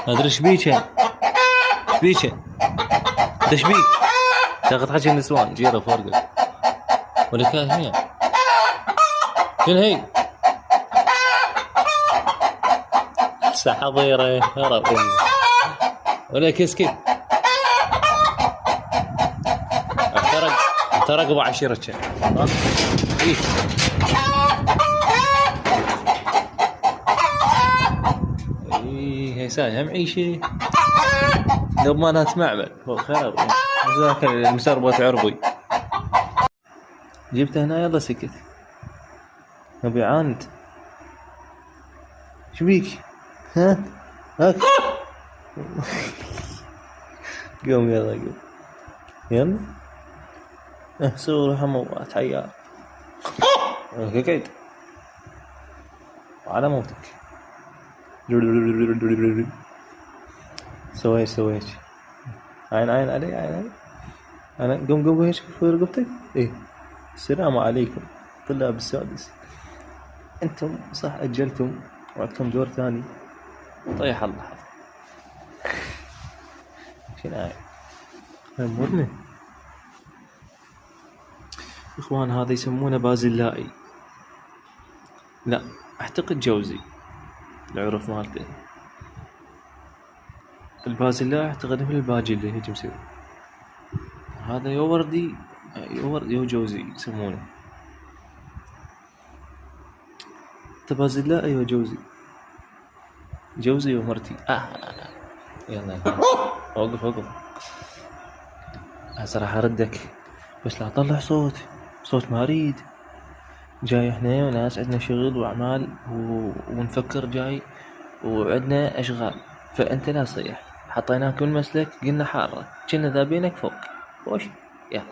ادري ايش بيك ايش بيك ايش بيك تاخذ حكي النسوان جيره فارقه ولا كان هي شنو هي حظيره هرب ولا كسكت احترق ابو عشيرتك ايه ايه هي هم عيشه لو ما انا تمعمل خير ذاك المسربة عربي جبته هنا يلا سكت ابي عاند شبيك ها هاك قوم يلا قوم يلا سوي حموات حيار قعد على موتك سويت عين علي انا قوم ايش في رقبتك ايه السلام عليكم طلاب السادس انتم صح اجلتم وعدكم دور ثاني طيح الله حظ شنو هاي مرني اخوان هذا يسمونه بازلائي لا اعتقد جوزي العرف مالته البازلائي اعتقد مثل الباجلي هيك مسوي هذا يوردي جوزي يسمونه بازلائي جوزي ومرتي يلا وقف هسه راح اردك بس لا اطلع صوت ما اريد جاي احنا وناس عندنا شغل واعمال ونفكر جاي وعندنا اشغال فانت لا صيح حطيناك بالمسلك قلنا حاره كنا ذابينك فوق وش يلا